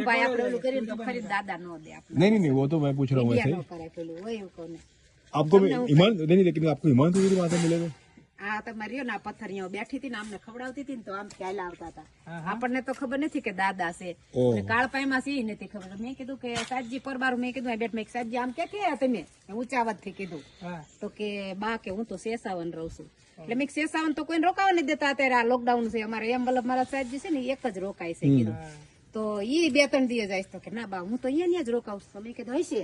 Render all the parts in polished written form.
ભાઈ આપણે ઓલું કરીને તો ખરી દાદા નો દે આપણે नहीं नहीं नहीं वो तो मैं पूछ रहा हूँ इंडिया वैसे નો કરાય પેલું હોય એવું કોને आपको ईमान नहीं लेकिन आपको ईमान तो वहाँ से मिलेगा આ તમારે રહ્યો ને આ પથ્થર અહીંયા બેઠી હતી ને આમને ખવડાવતી હતી ને તો આમ ખ્યાલ આવતા હતા આપણને તો ખબર નથી કે દાદા છે કાળપાઈમાં છે નથી ખબર મેં કીધું કે સાતજી પરબારું મેં કીધું બેઠ મેં સાતજી આમ કે તમે ઊંચા અવાજ થી કીધું તો કે બા કે હું તો શેષાવન રહું છું એટલે મેં શેષાવન તો કોઈને રોકાવા નથી દેતા અત્યારે આ લોકડાઉન છે અમારે એમ મતલબ મારા સાતજી છે ને એક જ રોકાય છે કીધું તો ઈ 2-3 દિવસ જાય તો કે ના બા હું તો અહીંયા જ રોકાવું છું મેં કીધું હશે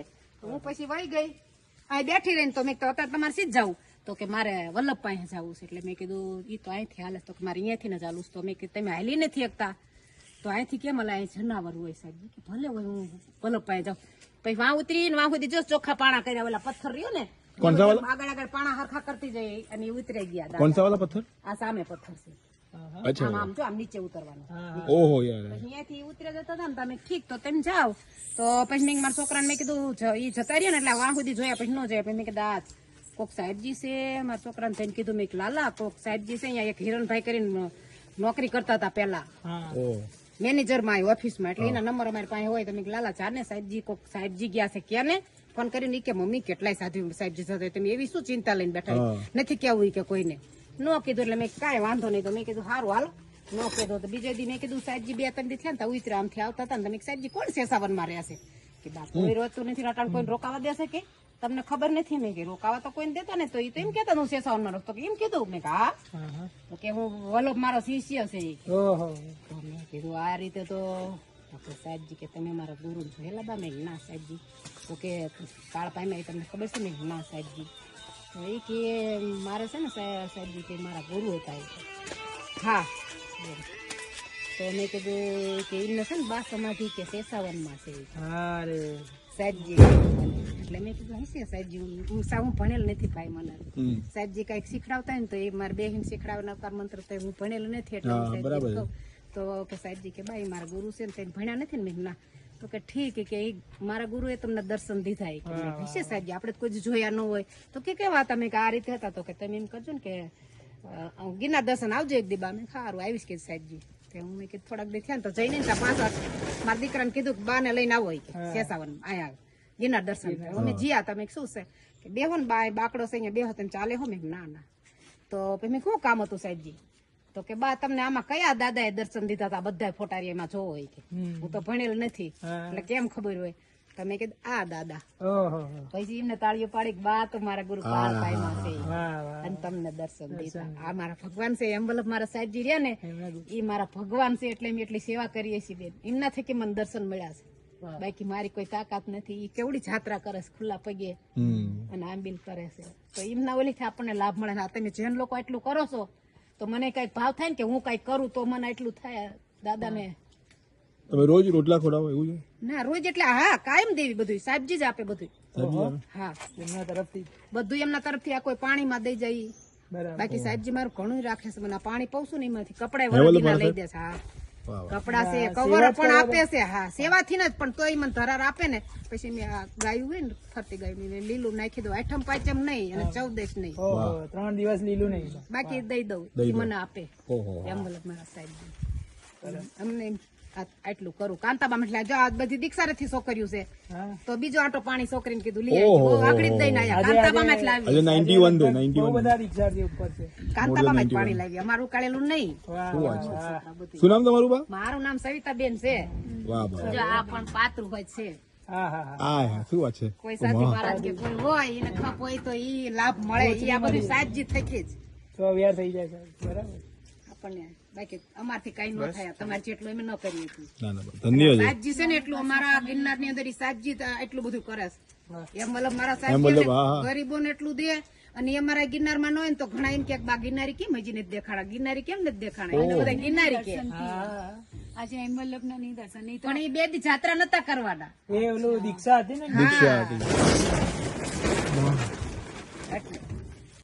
હું પછી વહી ગઈ આ બેઠી રહીને તો મેં તો અત્યારે તમારે સીધ જાવું તો કે મારે વલ્લભ પાસે જવું છે એટલે મેં કીધું ઈ તો અહીંથી હાલે તો કે મારે અહીંયાથી ને ચાલુ તો મેં કીધું તમે હાલી નથી શકતા તો અહીંથી કેમ હલે અહીં જનાવર હોય સાહેબ કે ભલે હોય હું વલ્લભ પાસે જાઉં પછી વાં ઉતરીને વાં સુધી જો ચોખ્ખા પાણા કર્યા ઓલા પથ્થર રહ્યો ને આગળ પાણા હરખા કરતી જઈ અને ઉતરી ગયા कौन सा वाला पत्थर આ સામે પથ્થર છે अच्छा આમ જો આમ નીચે ઉતરવાનું ओहो यार અહીંયાથી ઉતરે જતા હતા ને તમે ઠીક તો તેમ જાઓ તો પછી મેં મારા છોકરાને મેં કીધું ઈ જતા રહ્યા ને એટલે વાં સુધી જોયા પછી ન જોયા પછી મેં કીધું આ કોક સાહેબજી છે મારા છોકરાને થઈને કીધું મેં લાલા કોક સાહેબજી છે અહીંયા એક હિરણભાઈ કરીને નોકરી કરતા હતા પેલા મેનેજર માં ઓફિસમાં એટલે એના નંબર અમારી પાસે હોય તો મેં લાલા ચાને સાહેબજી કોક સાહેબજી ગયા છે ક્યાં ને ફોન કરીને કે મમ્મી કેટલાય સાધુ સાહેબજી સાથે તમે એવી શું ચિંતા લઈને બેઠા નથી કેવું કે કોઈને ન કીધું એટલે મેં કાંઈ વાંધો નહીં તો મેં કીધું સારું હાલો ન કીધું તો બીજે દી મેં કીધું સાહેબજી 2-3 દી થયા ને તો ઉતરા આમથી આવતા હતા ને તમે સાહેબજી કોણ શેષાવન માં રહ્યા છે કે બા કોઈ રોતું નથી રટાણ કોઈ રોકાવા દેશે કે તમને ખબર નથી મેં કે રોકાવા તો કોઈને દેતા ને તો એ તો એમ કેતા હું શેષાવન માં રોકતો એમ કીધું મેં હા તો કે હું વલ્લભ મારો શિષ્ય છે તો મેં કીધું આ રીતે તો સાહેબજી કે તમે મારા ગુરુ છો હેલા બા મેં ના સાહેબજી તો કે કાળપાઈમાં તમને ખબર છે મેં ના સાહેબજી તો એ કે મારે છે ને સાહેબજી કે મારા ગુરુ હતા હા તો મેં કીધું કે એમને છે ને બા સમાધિ કે શેષાવનમાં છે સાહેબજી એટલે મેં કીધું હશે સાહેબજી હું ભણેલ નથી ભાઈ મને સાહેબજી કઈક શીખડાવતા ને તો એ મારે બેહીન શીખડાવવાના નકાર મંત્ર તો હું ભણેલ નથી એટલે તો કે સાહેબજી કે ભાઈ મારા ગુરુ છે ને તે ભણ્યા નથી ને મેં ના તો કે ઠીક કે મારા ગુરુએ તમને દર્શન દીધા હશે સાહેબજી આપણે કોઈ જોયા ન હોય તો કે કેવા તમે કે આ રીતે હતા તો કે તમે એમ કરજો ને કે ગિરનાર દર્શન આવજો એક દી બા મેં સારું આવીશ કે સાહેબજી હું મેં કીધું થોડાક દી થયા ને તો જઈને પાછા મારા દીકરાને કીધું કે બા ને લઈને આવો કે શેષાવન અહીંયા ગિરનાર દર્શન અમે જીયા તમે શું છે કે બેહો ને બા બાકડો છે અહીંયા બેહો તમે ચાલે હો મેં ના ના તો પછી મેં શું કામ હતું સાહેબજી તો કે બા તમને આમાં કયા દાદા એ દર્શન દીધા હતા બધા ફોટારીયામાં જોવો હોય કે હું તો ભણેલ નથી એટલે કેમ ખબર હોય તમે કીધું આ દાદા પછી એમને તાળીઓ પાડી બા તો મારા ગુરુ કાળપાઈમાં છે અને તમને દર્શન દીધા આ મારા ભગવાન છે એમ વલ્લભ મારા સાહેબજી રહ્યા ને એ મારા ભગવાન છે એટલે અમે એટલી સેવા કરીએ છીએ બેન એમના થકી મને દર્શન મળ્યા છે બાકી મારી કોઈ તાકાત નથી એ કેવડી જાત્રા કરે છે ખુલ્લા પગે અને આંબીલ કરે છે તો એમના ઓલીથી આપણને લાભ મળે ને તમે જેન લોકો એટલું કરો છો તો મને કઈક ભાવ થાય ને કે હું કઈક કરું તો મને એટલું થાય દાદા ને તમે રોજ રોટલા ખવડાવો એવું છે ના રોજ એટલે હા કાયમ દેવી બધું સાહેબજી જ આપે બધું હા એમના તરફથી બધું એમના તરફથી આ કોઈ પાણીમાં દઈ જાય બાકી સાહેબજી મારું ઘણું રાખે છે મને પાણી પૌશું ને એમાંથી કપડા વળગીના લઈ દે છે હા કપડા છે કવર પણ આપે છે હા સેવાથી જ પણ તોય મને ધરાર આપે ને પછી મેં આ ગાયું હોય ને ફરતી ગાયું લીલું નાખી દઉં 8મ 5મ નહીં અને 14 નહીં 3 દિવસ લીલું નહીં બાકી દઈ દઉં મને આપે એમ બોલે મારા સાહેબ અમને આટલું કરું કાંતાબા એટલે જો આ બધી દીક્ષારેથી છોકરીઓ છે તો બીજો આટો પાણી છોકરીને કીધું લઈ આગળ જ દઈને આવ્યા કાંતાબા જ લાવી 91 દે 91 બધા દીક્ષાર્થી ઉપર છે કાંતાબા જ પાણી લાવી અમારું કાળેલું નહીં શું નામ તમારું બા મારું નામ સવિતાબેન છે વાહ વાહ જો આ પણ પાતરું હોય છે હા શું વાત છે કોઈ સાથી મહારાજ કે કોઈ હોય એને ખપ હોય તો ઈ લાભ મળે ઈ આ બધું સાતજી થકી જ તો વ્યાર થઈ જાય બરાબર આપણને બાકી અમારથી કઈ ન થાય તમારે જેટલું એમ ન કરીએ ના ના ધન્યવાદ સાતજી છે ને એટલું અમારા ગિરનાર ની અંદર સાતજી એટલું બધું કરે છે એમ મતલબ મારા સાતજી ગરીબો ને એટલું દે અને અમારા ગિરનાર માં ન હોય તો ઘણા એમ કે બા ગિરનારી કેમ હજી નથી દેખાડા ગિરનારી કેમ નથી દેખાડા એને બધા ગિરનારી કે આજે એમ વલ્લભ ના નહીં દર્શન નહીં પણ એ 2 દી જાત્રા નતા કરવાના એ ઓલું દીક્ષા હતી ને દીક્ષા હતી એટલે